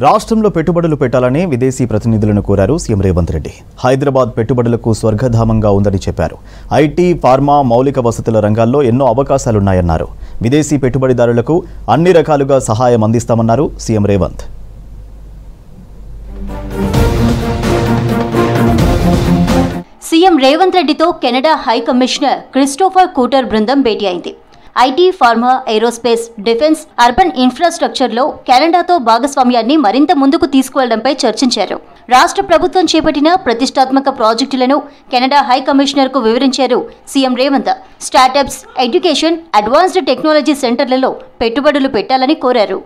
రాష్ట్రంలో పెట్టుబడులు పెట్టాలని విదేశీ ప్రతినిధులను కోరారు సీఎం రేవంత్ రెడ్డి. హైదరాబాద్ పెట్టుబడులకు స్వర్గధామంగా ఉందని చెప్పారు. ఐటీ, ఫార్మా, మౌలిక వసతుల రంగాల్లో ఎన్నో అవకాశాలున్నాయన్నారు. విదేశీ పెట్టుబడిదారులకు అన్ని రకాలుగా సహాయం అందిస్తామన్నారు సీఎం రేవంత్. సీఎం రేవంత్ రెడ్డితో Canada high commissioner Christopher Cooter బృందం భేటీ అయింది. IT, pharma, aerospace, defence, urban ఇన్ఫ్రాస్ట్రక్చర్లో కెనడాతో భాగస్వామ్యాన్ని మరింత ముందుకు తీసుకువెళ్లడంపై చర్చించారు. రాష్ట్ర ప్రభుత్వం చేపట్టిన ప్రతిష్టాత్మక ప్రాజెక్టులను కెనడా హై కమిషనర్కు వివరించారు CM Revanth. Startups, education, advanced technology సెంటర్లలో పెట్టుబడులు పెట్టాలని కోరారు.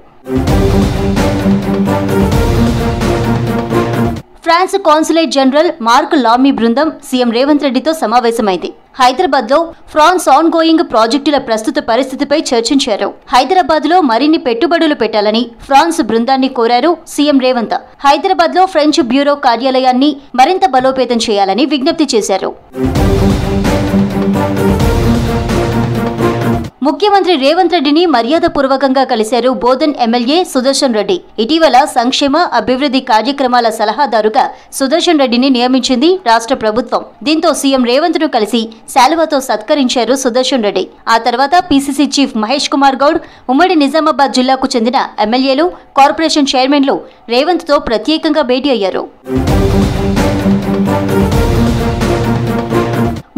France consulate general Marc Lamy బృందం సీఎం రేవంత్ రెడ్డితో సమావేశమైంది. హైదరాబాద్లో ఫ్రాన్స్ ఆన్ గోయింగ్ ప్రాజెక్టుల ప్రస్తుత పరిస్థితిపై చర్చించారు. హైదరాబాద్లో మరిన్ని పెట్టుబడులు పెట్టాలని ఫ్రాన్స్ బృందాన్ని కోరారు సీఎం రేవంత్. హైదరాబాద్లో ఫ్రెంచ్ బ్యూరో కార్యాలయాన్ని మరింత బలోపేతం చేయాలని విజ్ఞప్తి చేశారు. ముఖ్యమంత్రి రేవంత్ రెడ్డిని మర్యాదపూర్వకంగా కలిశారు బోధన్ ఎమ్మెల్యే సుదర్శన్ రెడ్డి. ఇటీవల సంక్షేమ అభివృద్ధి కార్యక్రమాల సలహాదారుగా సుదర్శన్ రెడ్డిని నియమించింది రాష్ట్ర ప్రభుత్వం. దీంతో సీఎం రేవంత్ ను కలిసి శాలువాతో సత్కరించారు సుదర్శన్ రెడ్డి. ఆ తర్వాత పీసీసీ చీఫ్ మహేష్ కుమార్ గౌడ్, ఉమ్మడి నిజామాబాద్ జిల్లాకు చెందిన ఎమ్మెల్యేలు, కార్పొరేషన్ చైర్మన్లు రేవంత్ తో ప్రత్యేకంగా భేటీ అయ్యారు.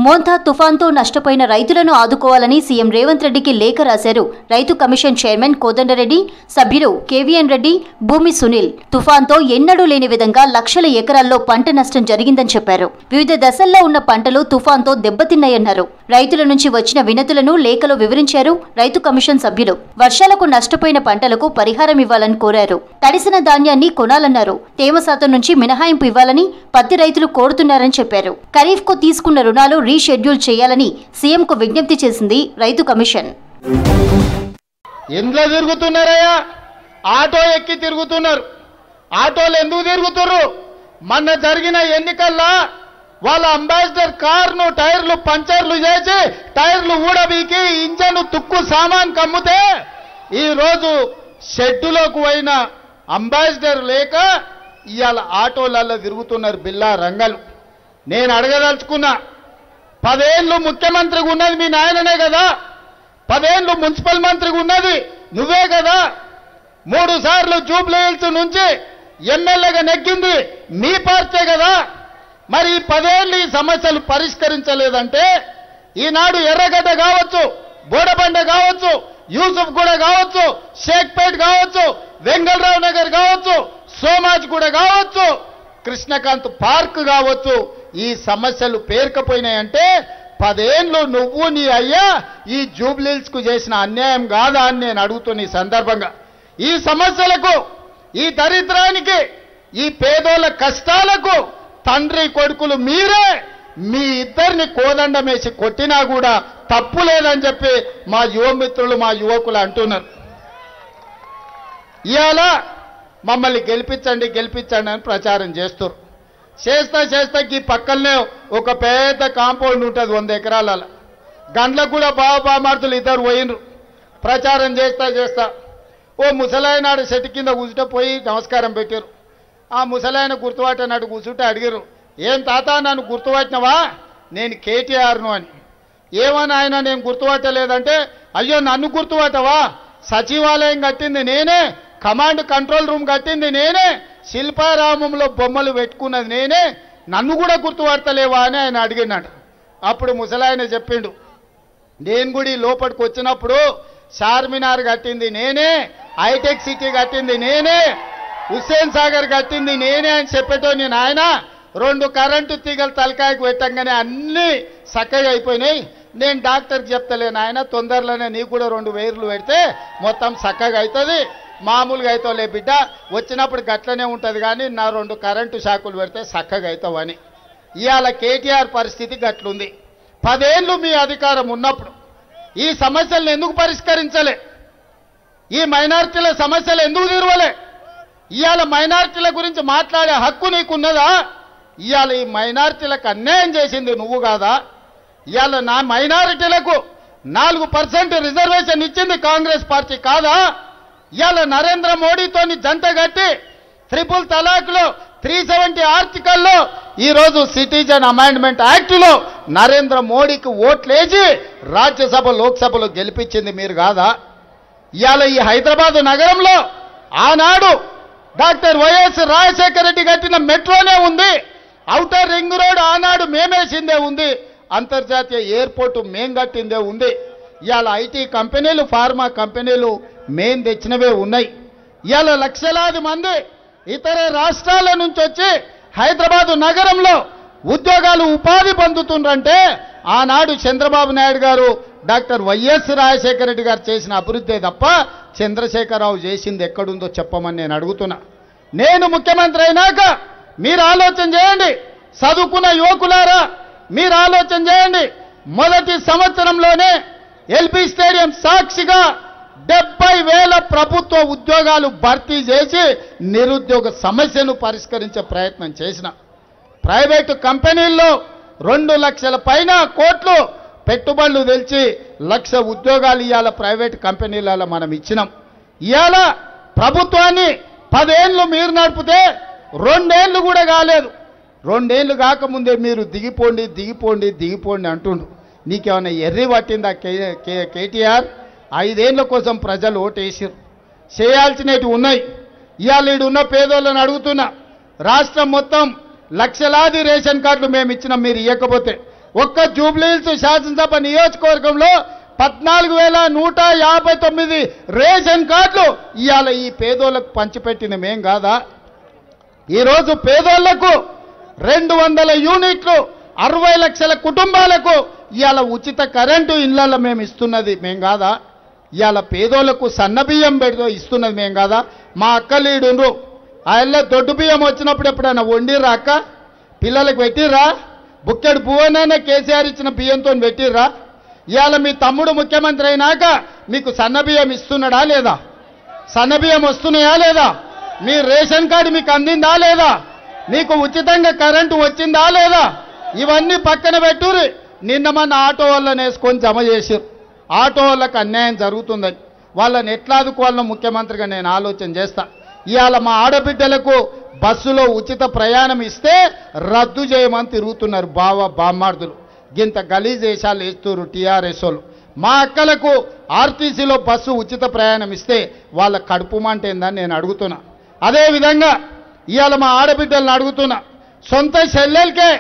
మోంతా తుఫాన్తో నష్టపోయిన రైతులను ఆదుకోవాలని సీఎం రేవంత్ రెడ్డికి లేఖ రాశారు రైతు కమిషన్ చైర్మన్ కోదండరెడ్డి, సభ్యులు కేవీఎన్ రెడ్డి, భూమి సునీల్. తుఫాన్తో ఎన్నడూ లేని విధంగా లక్షల ఎకరాల్లో పంట నష్టం జరిగిందని చెప్పారు. వివిధ దశల్లో ఉన్న పంటలు తుఫాన్తో దెబ్బతిన్నాయన్నారు. రైతుల నుంచి వచ్చిన వినతులను లేఖలో వివరించారు రైతు కమిషన్ సభ్యులు. వర్షాలకు నష్టపోయిన పంటలకు పరిహారం ఇవ్వాలని కోరారు. తడిసిన ధాన్యాన్ని కొనాలన్నారు. తేమ శాతం నుంచి మినహాయింపు ఇవ్వాలని పత్తి రైతులు కోరుతున్నారని చెప్పారు. ఖరీఫ్ కు తీసుకున్న రుణాలు రీషెడ్యూల్ చేయాలని సీఎంకు విజ్ఞప్తి చేసింది రైతు కమిషన్. ఎందులో తిరుగుతున్నారయ్యా? ఆటో ఎక్కి తిరుగుతున్నారు. ఆటోలు ఎందుకు తిరుగుతున్నారు? మొన్న జరిగిన ఎన్నికల్లో వాళ్ళ అంబాసిడర్ కార్ను టైర్లు పంచర్లు చేసి టైర్లు ఊడబీకి ఇంజన్ తుక్కు సామాన్ కమ్ముతే ఈరోజు షెడ్డులోకి పోయిన అంబాసిడర్ లేక ఇవాళ ఆటోలలో తిరుగుతున్నారు బిల్లా రంగలు. నేను అడగదలుచుకున్నా, 10 ఏళ్ళు ముఖ్యమంత్రిగా ఉన్నది మీ నాయననే కదా, 10 ఏళ్ళు మున్సిపల్ మంత్రిగా ఉన్నది నువ్వే కదా, 3 సార్లు జూబ్లీ హిల్స్ నుంచి ఎమ్మెల్యేగా నెగ్గింది మీ పార్టీ కదా. మరి ఈ 10 ఏళ్ళు ఈ సమస్యలు పరిష్కరించలేదంటే ఈనాడు ఎర్రగడ్డ కావచ్చు, బోడబండ కావచ్చు, యూసుఫ్ కూడా కావచ్చు, షేక్పేట్ కావచ్చు, వెంగళరావు నగర్ కావచ్చు, సోమాజ్ కూడా కావచ్చు, కృష్ణకాంత్ పార్క్ కావచ్చు, ఈ సమస్యలు పేరుకపోయినాయంటే 10 ఏళ్ళు నువ్వు నీ అయ్యా ఈ జూబ్లీహిల్స్ కు చేసిన అన్యాయం కాదా అని నేను అడుగుతున్న ఈ సందర్భంగా. ఈ సమస్యలకు, ఈ దరిద్రానికి, ఈ పేదోళ్ళ కష్టాలకు తండ్రి కొడుకులు మీరే మీ ఇద్దరిని కోదండమేసి కొట్టినా కూడా తప్పు లేదని చెప్పి మా యువమిత్రులు, మా యువకులు అంటున్నారు. ఇవాళ మమ్మల్ని గెలిపించండి గెలిపించండి అని ప్రచారం చేస్తారు. చేస్తా ఈ పక్కనే ఒక పెద్ద కాంపౌండ్ ఉంటుంది 100 ఎకరాల. గండ్లకు కూడా బామార్తులు ఇద్దరు పోయినరు. ప్రచారం చేస్తా ఓ ముసలాయనాడు చెట్టు కింద కూర్చుంటే పోయి నమస్కారం పెట్టారు. ఆ ముసలాయన గుర్తుపట్టనాడు కూర్చుంటే అడిగారు, ఏం తాత నన్ను గుర్తుపట్టినవా? నేను కేటీఆర్ను అని. ఏమని ఆయన నేను గుర్తుపట్టలేదంటే, అయ్యో నన్ను గుర్తుపట్టవా? సచివాలయం కట్టింది నేనే, కమాండ్ కంట్రోల్ రూమ్ కట్టింది నేనే, శిల్పారామంలో బొమ్మలు పెట్టుకున్నది నేనే, నన్ను కూడా గుర్తుపడతలేవా అని ఆయన అడిగినాడు. అప్పుడు ముసలాయన చెప్పిండు, నేను కూడా ఈ లోపలికి వచ్చినప్పుడు చార్మినార్ కట్టింది నేనే, హైటెక్ సిటీ కట్టింది నేనే, హుస్సేన్ సాగర్ కట్టింది నేనే అని చెప్పేటోని నాయన. 2 కరెంటు తీగలు తలకాయకు పెట్టంగానే అన్నీ చక్కగా అయిపోయినాయి. నేను డాక్టర్కి చెప్తలేను ఆయన, తొందరలోనే నీకు కూడా 2 వైర్లు పెడితే మొత్తం చక్కగా అవుతుంది, మామూలుగా అవుతావులే బిడ్డ, వచ్చినప్పుడు గట్లనే ఉంటుంది కానీ నా 2 కరెంటు షాకులు పెడితే చక్కగా అవుతావని. ఇవాళ కేటీఆర్ పరిస్థితి గట్లుంది. 10 ఏళ్ళు మీ అధికారం ఉన్నప్పుడు ఈ సమస్యలను ఎందుకు పరిష్కరించలే? ఈ మైనారిటీల సమస్యలు ఎందుకు తీరవలే? ఇవాళ మైనారిటీల గురించి మాట్లాడే హక్కు నీకున్నదా? ఇవాళ ఈ మైనారిటీలకు అన్యాయం చేసింది నువ్వు కాదా? ఇవాళ నా మైనారిటీలకు 4% రిజర్వేషన్ ఇచ్చింది కాంగ్రెస్ పార్టీ కాదా? ఇవాళ నరేంద్ర మోడీతోని జంట కట్టి ట్రిపుల్ తలాక్లో 370 ఆర్టికల్లో ఈరోజు సిటిజన్ అమెండ్మెంట్ యాక్ట్లో నరేంద్ర మోడీకి ఓట్లేసి రాజ్యసభ లోక్సభలో గెలిపించింది మీరు కాదా? ఇవాళ ఈ హైదరాబాదు నగరంలో ఆనాడు డాక్టర్ వైఎస్ రాజశేఖర రెడ్డి కట్టిన మెట్రోనే ఉంది, ఔటర్ రింగ్ రోడ్ ఆనాడు మేమేసిందే ఉంది, అంతర్జాతీయ ఎయిర్పోర్టు మేం కట్టిందే ఉంది. ఇవాళ ఐటీ కంపెనీలు ఫార్మా కంపెనీలు మేం తెచ్చినవే ఉన్నాయి. ఇవాళ లక్షలాది మంది ఇతర రాష్ట్రాల నుంచి వచ్చి హైదరాబాదు నగరంలో ఉద్యోగాలు ఉపాధి పొందుతుండ్రంటే ఆనాడు చంద్రబాబు నాయుడు గారు డాక్టర్ వైఎస్ రాజశేఖర రెడ్డి గారు చేసిన అభివృద్ధి తప్ప చంద్రశేఖరరావు చేసింది ఎక్కడుందో చెప్పమని నేను అడుగుతున్నా. నేను ముఖ్యమంత్రి అయినాక మీరు ఆలోచన చేయండి, చదువుకున్న యువకులారా మీరు ఆలోచన చేయండి. మొదటి సంవత్సరంలోనే ఎల్బీ స్టేడియం సాక్షిగా 70,000 ప్రభుత్వ ఉద్యోగాలు భర్తీ చేసి నిరుద్యోగ సమస్యను పరిష్కరించే ప్రయత్నం చేసిన. ప్రైవేటు కంపెనీల్లో 2 లక్షల పైన కోట్లు పెట్టుబడులు తెచ్చి 1,00,000 ఉద్యోగాలు ఇవాళ ప్రైవేట్ కంపెనీలలో మనం ఇచ్చినాం. ఇవాళ ప్రభుత్వాన్ని 10 ఏళ్ళు మీరు నడిపితే 2 ఏళ్ళు కూడా కాలేదు. 2 ఏళ్ళు కాకముందే మీరు దిగిపోండి దిగిపోండి దిగిపోండి అంటుండు. నీకేమైనా ఎర్రి పట్టిందా కేటీఆర్? 5 ఏళ్ళ కోసం ప్రజలు ఓటేసారు, చేయాల్సినవి ఉన్నాయి. ఇవాళ ఈడున్న పేదోళ్ళని అడుగుతున్నా, రాష్ట్రం మొత్తం లక్షలాది రేషన్ కార్డులు మేము ఇచ్చినాం, మీరు ఇవ్వకపోతే ఒక్క జూబ్లీహిల్స్ శాసనసభ నియోజకవర్గంలో 14,159 రేషన్ కార్డులు ఇవాళ ఈ పేదోళ్లకు పంచిపెట్టిన మేం కాదా? ఈరోజు పేదోళ్లకు 200 యూనిట్లు 60 లక్షల కుటుంబాలకు ఇవాళ ఉచిత కరెంటు ఇళ్లలో మేము ఇస్తున్నది మేం కాదా? ఇవాళ పేదోళ్లకు సన్నబియ్యం పెడుతూ ఇస్తున్నది మేం కాదా? మా అక్కలీడుండ్రు ఆయన దొడ్డు బియ్యం వచ్చినప్పుడు ఎప్పుడైనా వండిర్రా అక్క? పిల్లలకు పెట్టిర్రా? బుక్కెడు పువ్వనైనా కేసీఆర్ ఇచ్చిన బియ్యంతో పెట్టిర్రా? ఇవాళ మీ తమ్ముడు ముఖ్యమంత్రి అయినాక మీకు సన్నబియ్యం ఇస్తున్నాడా లేదా? సన్నబియ్యం వస్తున్నాయా లేదా? మీ రేషన్ కార్డు మీకు అందిందా లేదా? మీకు ఉచితంగా కరెంటు వచ్చిందా లేదా? ఇవన్నీ పక్కన పెట్టుర్రి. నిన్న మన ఆటో వాళ్ళని వేసుకొని జమ చేసారు. ఆటో వాళ్ళకి అన్యాయం జరుగుతుందని వాళ్ళని ఎట్లా ఆదుకోవాలనో ముఖ్యమంత్రిగా నేను ఆలోచన చేస్తా. ఇవాళ మా ఆడబిడ్డలకు బస్సులో ఉచిత ప్రయాణం ఇస్తే రద్దు చేయమని తిరుగుతున్నారు బామ్మార్దులు. గింత గలీజ్ వేషాలు వేస్తున్నారు టీఆర్ఎస్ వాళ్ళు. మా అక్కలకు ఆర్టీసీలో బస్సు ఉచిత ప్రయాణం ఇస్తే వాళ్ళ కడుపు మంట ఏందని నేను అడుగుతున్నా. అదేవిధంగా ఇవాళ మా ఆడబిడ్డలను అడుగుతున్నా, సొంత చెల్లెలకే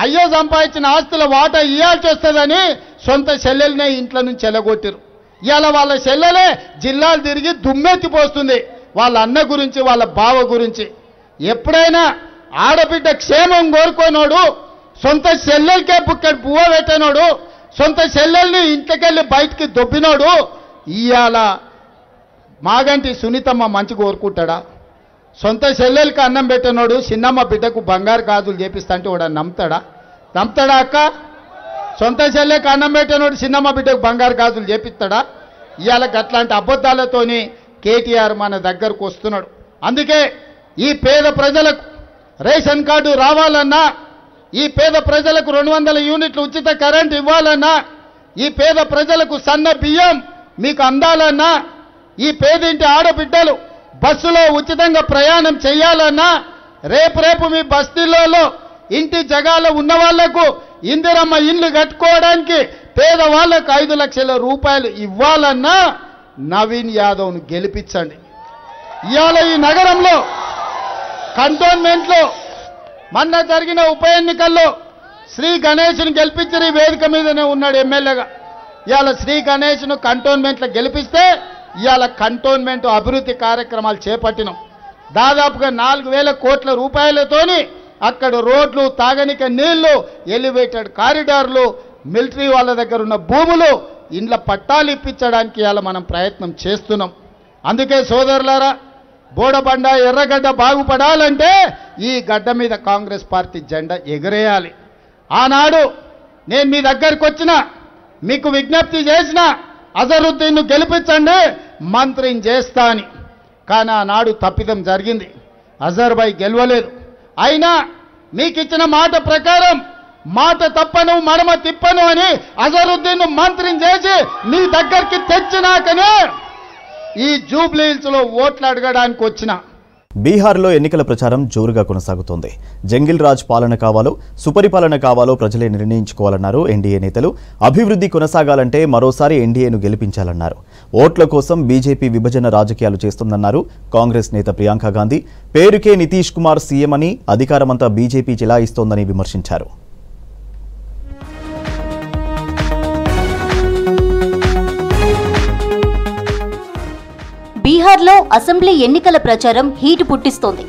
అయ్యో సంపాదించిన ఆస్తుల వాటా ఇవ్వాల్సి వస్తుందని సొంత చెల్లెలనే ఇంట్లో నుంచి ఎలగొట్టారు. ఇవాళ వాళ్ళ చెల్లెలే జిల్లాలు తిరిగి దుమ్మెత్తిపోస్తుంది వాళ్ళ అన్న గురించి, వాళ్ళ బావ గురించి. ఎప్పుడైనా ఆడబిడ్డ క్షేమం కోరుకోనోడు, సొంత చెల్లెలకే బుక్కడి పువ్వ పెట్టినోడు, సొంత చెల్లెల్ని ఇంట్లోకెళ్ళి బయటికి దొబ్బినోడు ఇవాళ మాగంటి సునీతమ్మ మంచి కోరుకుంటాడా? సొంత చెల్లెలకి అన్నం పెట్టినోడు చిన్నమ్మ బిడ్డకు బంగారు గాజులు చేపిస్తా వాడు నమ్ముతాడా? నమ్ముతాడా అక్క? సొంత చెల్లెకి అన్నం పెట్టినోడు చిన్నమ్మ బిడ్డకు బంగారు గాజులు చేపిస్తాడా? ఇవాళ అట్లాంటి అబద్ధాలతోని కేటీఆర్ మన దగ్గరకు వస్తున్నాడు. అందుకే ఈ పేద ప్రజలకు రేషన్ కార్డు రావాలన్నా, ఈ పేద ప్రజలకు 200 యూనిట్లు ఉచిత కరెంట్ ఇవ్వాలన్నా, ఈ పేద ప్రజలకు సన్న బియ్యం మీకు అందాలన్నా, ఈ పేదింటి ఆడబిడ్డలు బస్సులో ఉచితంగా ప్రయాణం చేయాలన్నా, రేపు మీ బస్తీలలో ఇంటి జగాలో ఉన్న వాళ్లకు ఇందిరమ్మ ఇల్లు కట్టుకోవడానికి పేదవాళ్లకు 5 లక్షల రూపాయలు ఇవ్వాలన్నా నవీన్ యాదవ్ను గెలిపించండి. ఇవాళ ఈ నగరంలో కంటోన్మెంట్లో మొన్న జరిగిన ఉప ఎన్నికల్లో శ్రీ గణేష్ను గెలిపించిన ఈ వేదిక మీదనే ఉన్నాడు ఎమ్మెల్యేగా. ఇవాళ శ్రీ గణేష్ను కంటోన్మెంట్లో గెలిపిస్తే ఇవాళ కంటోన్మెంట్ అభివృద్ధి కార్యక్రమాలు చేపట్టినాం. దాదాపుగా 4,000 కోట్ల రూపాయలతోని అక్కడ రోడ్లు, తాగనిక నీళ్లు, ఎలివేటెడ్ కారిడార్లు, మిలిటరీ వాళ్ళ దగ్గర ఉన్న భూములు, ఇండ్ల పట్టాలు ఇప్పించడానికి ఇవాళ మనం ప్రయత్నం చేస్తున్నాం. అందుకే సోదరులారా, బోడబండ ఎర్రగడ్డ బాగుపడాలంటే ఈ గడ్డ మీద కాంగ్రెస్ పార్టీ జెండా ఎగరేయాలి. ఆనాడు నేను మీ దగ్గరికి వచ్చిన మీకు విజ్ఞప్తి చేసిన అజరుద్దీన్ను గెలిపించండి మంత్రిని చేస్తా అని. కానీ ఆనాడు తప్పిదం జరిగింది, అజర్బాయ్ గెలవలేదు. అయినా మీకు ఇచ్చిన మాట ప్రకారం మాట తప్పను మడమ తిప్పను అని అజరుద్దీన్ను మంత్రిని చేసి మీ దగ్గరికి తెచ్చినాకనే ఈ జూబ్లీహిల్స్లో ఓట్లు అడగడానికి వచ్చిన. బీహార్లో ఎన్నికల ప్రచారం జోరుగా కొనసాగుతోంది. జంగిల్ రాజ్ పాలన కావాలో సుపరిపాలన కావాలో ప్రజలే నిర్ణయించుకోవాలన్నారు ఎన్డీఏ నేతలు. అభివృద్ధి కొనసాగాలంటే మరోసారి ఎన్డీఏను గెలిపించాలన్నారు. ఓట్ల కోసం బీజేపీ విభజన రాజకీయాలు చేస్తుందన్నారు కాంగ్రెస్ నేత ప్రియాంక గాంధీ. పేరుకే నితీష్ కుమార్ సీఎం అని, అధికారమంతా బీజేపీ చెలాయిస్తోందని విమర్శించారు. బీహార్లో అసెంబ్లీ ఎన్నికల ప్రచారం హీట్ పుట్టిస్తోంది.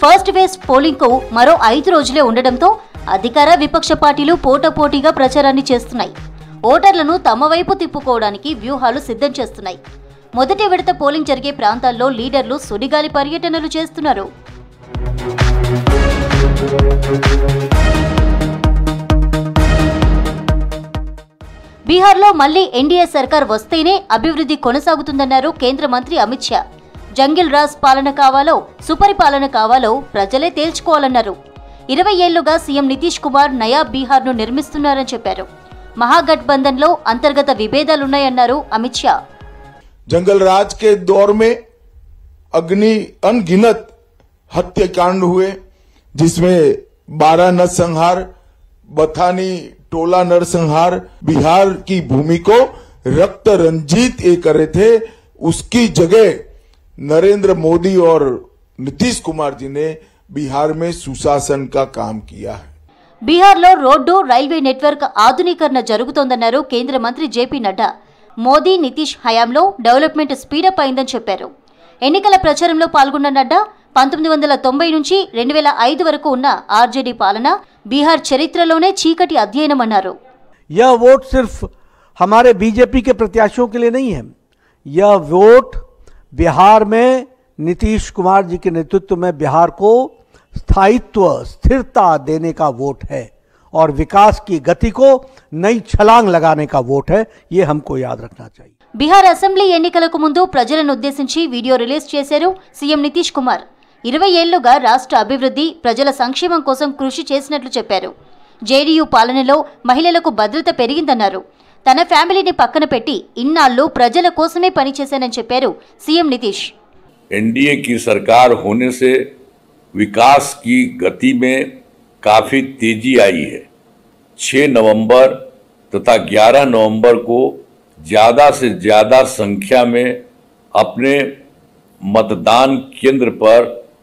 ఫస్ట్ ఫేజ్ పోలింగ్కు మరో 5 రోజులే ఉండడంతో అధికార విపక్ష పార్టీలు పోటాపోటీగా ప్రచారాన్ని చేస్తున్నాయి. ఓటర్లను తమ వైపు తిప్పుకోవడానికి వ్యూహాలు సిద్ధం చేస్తున్నాయి. మొదటి విడత పోలింగ్ జరిగే ప్రాంతాల్లో లీడర్లు సుడిగాలి పర్యటనలు చేస్తున్నారు. బీహార్లో మళ్లీ ఎన్డీఏ సర్కార్ వస్తేనే అభివృద్ధి కొనసాగుతుందన్నారు కేంద్ర మంత్రి అమిత్ షా. జంగిల్ రాజ్ పాలన కావాలో సుపరిపాలన కావాలో ప్రజలే తేల్చుకోవాలన్నారు. 20 ఏళ్లుగా సీఎం నితీష్ కుమార్ నయా బీహార్ను నిర్మిస్తున్నారని చెప్పారు. మహాగఠబంధన్లో అంతర్గత విభేదాలున్నాయన్నారు అమిత్ షా. जंगल राज के दौर में अनगिनत हत्याकांड हुए, जिसमें 12 नरसंहार, बथानी टोला नरसंहार, बिहार की भूमि को रक्त रंजित कर रहे थे. उसकी जगह नरेंद्र मोदी और नीतीश कुमार जी ने बिहार में सुशासन का काम किया है. బీహార్లో రోడ్డు రైల్వే నెట్వర్క్ ఆధునీకరణ జరుగుతోందన్నారు కేంద్ర మంత్రి జేపీ నడ్డా. మోదీ నితీష్ హయాంలో డెవలప్మెంట్ స్పీడప్ అయిందని చెప్పారు. ఎన్నికల ప్రచారంలో పాల్గొన్న నడ్డా 1990 నుంచి 2005 వరకు ఉన్న ఆర్జేడీ పాలన బీహార్ చరిత్రలోనే చీకటి అధ్యయనం అన్నారు. यह वोट सिर्फ हमारे बीजेपी के प्रत्याशियों के लिए नहीं है. यह वोट बिहार में नीतीश कुमार जी के नेतृत्व में बिहार को स्थायित्व, स्थिरता देने का वोट है और विकास की गति को नई छलांग लगाने का वोट है. ये हमको याद रखना चाहिए. బీహార్ అసెంబ్లీ ఎన్నికలకు ముందు ప్రజలను ఉద్దేశించి వీడియో రిలీజ్ చేశారు సీఎం నితీష్ కుమార్. 20 ఏళ్లుగా రాష్ట్ర అభివృద్ధి, ప్రజల సంక్షేమం కోసం కృషి చేసినట్లు చెప్పారు. జేడీయూ పాలనలో మహిళలకు భద్రత పెరిగిందన్నారు. తన ఫ్యామిలీని పక్కన పెట్టి ఇన్నాళ్లు ప్రజల కోసమే పనిచేశానని చెప్పారు సీఎం నితీష్. एनडीए की सरकार होने से विकास की गति में काफी तेजी आई है. 6 नवंबर तथा 11 नवंबर को ज्यादा से ज्यादा संख्या में अपने मतदान केंद्र पर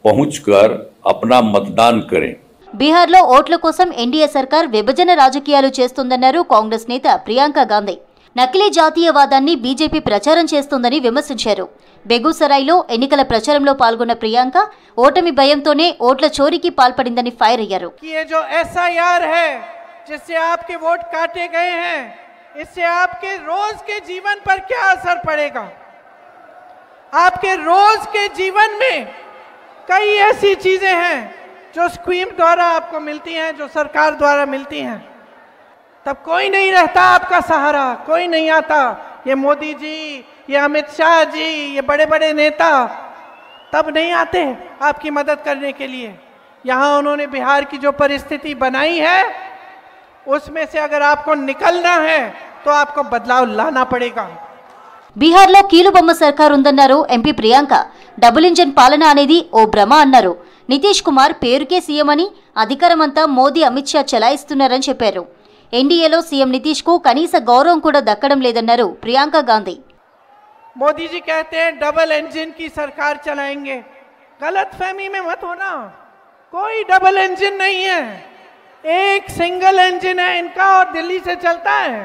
पहुंचकर अपना मतदान करें. బీహార్లో ఓట్ల కోసం ఎన్డీఏ సర్కార్ విభజన రాజకీయాలు చేస్తోందన్నారు కాంగ్రెస్ నేత ప్రియాంక గాంధీ. నకిలీ జాతీయవాదాన్ని బీజేపీ ప్రచారం చేస్తోందని విమర్శించారు. బెగూసరాయ్లో ఎన్నికల ప్రచారంలో పాల్గొన్న ప్రియాంక ఓటమి భయంతోనే ఓట్ల చోరీకి పాల్పడిందని ఫైర్ అయ్యారు. जिससे आपके वोट काटे गए हैं, इससे आपके रोज के जीवन पर क्या असर पड़ेगा? आपके रोज के जीवन में कई ऐसी चीजें हैं जो स्कीम द्वारा आपको मिलती हैं, जो सरकार द्वारा मिलती हैं. तब कोई नहीं रहता आपका सहारा, कोई नहीं आता. ये मोदी जी, ये अमित शाह जी, ये बड़े बड़े नेता तब नहीं आते आपकी मदद करने के लिए. यहाँ उन्होंने बिहार की जो परिस्थिति बनाई है, उसमें से अगर आपको निकलना है तो आपको बदलाव लाना पड़ेगा. బీహార్లో కీలుబొమ్మ సర్కార్ ఉందన్నారు ఎంపీ ప్రియాంక. డబుల్ ఇంజన్ పాలన అనేది ఓ భ్రమ అన్నారు. నితీష్ కుమార్ పేరుకే సీఎం అని, అధికారమంతా మోదీ అమిత్ షా చెలాయిస్తున్నారని చెప్పారు. ఎన్డీఏలో సీఎం నితీష్ కు కనీస గౌరవం కూడా దక్కడం లేదన్నారు ప్రియాంక గాంధీ. मोदी जी कहते हैं डबल इंजन की सरकार चलाएंगे. गलत फहमी में मत होना. कोई डबल इंजन नहीं है, एक सिंगल इंजन है इनका और दिल्ली से चलता है.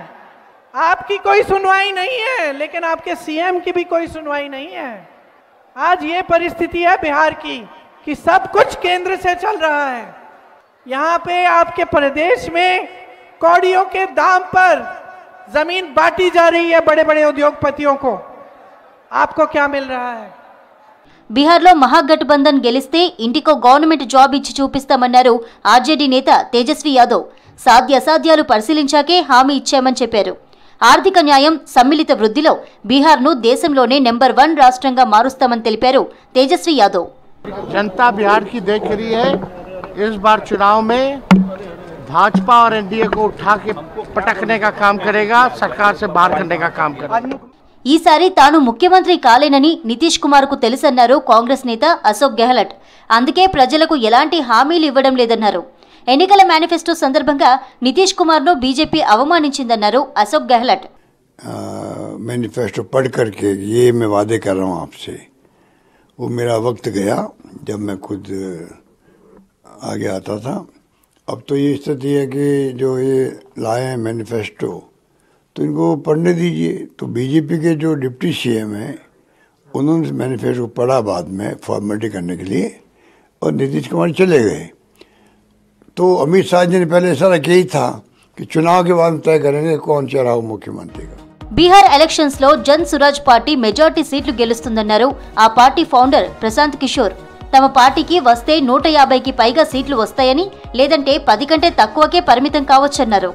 आपकी कोई सुनवाई नहीं है, लेकिन आपके सीएम की भी कोई सुनवाई नहीं है. आज ये परिस्थिति है बिहार की कि सब कुछ केंद्र से चल रहा है. यहाँ पे आपके प्रदेश में कौड़ियों के दाम पर जमीन बांटी जा रही है बड़े बड़े उद्योगपतियों को. आपको क्या मिल रहा है? బీహార్లో మహాగఠబంధన్ గెలిస్తే ఇంటికో గవర్నమెంట్ జాబ్ ఇచ్చి చూపిస్తామన్నారు ఆర్జేడీ నేత తేజస్వి యాదవ్. సాధ్యాసాధ్యాలు పరిశీలించాకే హామీ ఇచ్చామని చెప్పారు. ఆర్థిక న్యాయం, సమ్మిళిత వృద్ధిలో బీహార్ను దేశంలోనే నెంబర్ 1 రాష్ట్రంగా మారుస్తామని తెలిపారు తేజస్వి యాదవ్. जनता बिहार की देख रही है. इस बार चुनाव में भाजपा और एनडीए को उठा के पटकने का काम करेगा, सरकार से बाहर करने का काम करेगा. ఈసారి తాను ముఖ్యమంత్రి కాలేనని నితీష్ కుమార్కు తెలుసన్నారు కాంగ్రెస్ నేత అశోక్ గెహ్లట్. అందుకే ప్రజలకు ఎలాంటి హామీలు ఇవ్వడం లేదన్నారు. ఎన్నికల మేనిఫెస్టో సందర్భంగా నితీష్ కుమార్ను బీజేపీ అవమానించిందన్నారు అశోక్ గెహ్లట్. मैनिफेस्टो पढ़ करके ये मैं वादे कर रहा हूँ आपसे, वो मेरा वक्त गया जब मैं खुद आगे आता था. अब तो ये स्थिति है कि जो ये लाए हैं मैनिफेस्टो तो इनको पढ़ने दीजिए. तो बीजेपी के जो डिप्टी सीएम हैं उन्होंने मैनिफेस्टो पढ़ा बाद में फॉर्मेलिटी करने के लिए और नीतीश कुमार चले गए. तो अमित शाह जी ने पहले ऐसा यही था कि चुनाव के बाद तय करेंगे कौन चेहरा हो मुख्यमंत्री का. బీహార్ ఎలక్షన్స్ లో జన్ సురాజ్ పార్టీ మెజార్టీ సీట్లు గెలుస్తుందన్నారు ఆ పార్టీ ఫౌండర్ ప్రశాంత్ కిషోర్. తమ పార్టీకి వస్తే 150కి పైగా సీట్లు వస్తాయని, లేదంటే 10 కంటే తక్కువకే పరిమితం కావచ్చన్నారు.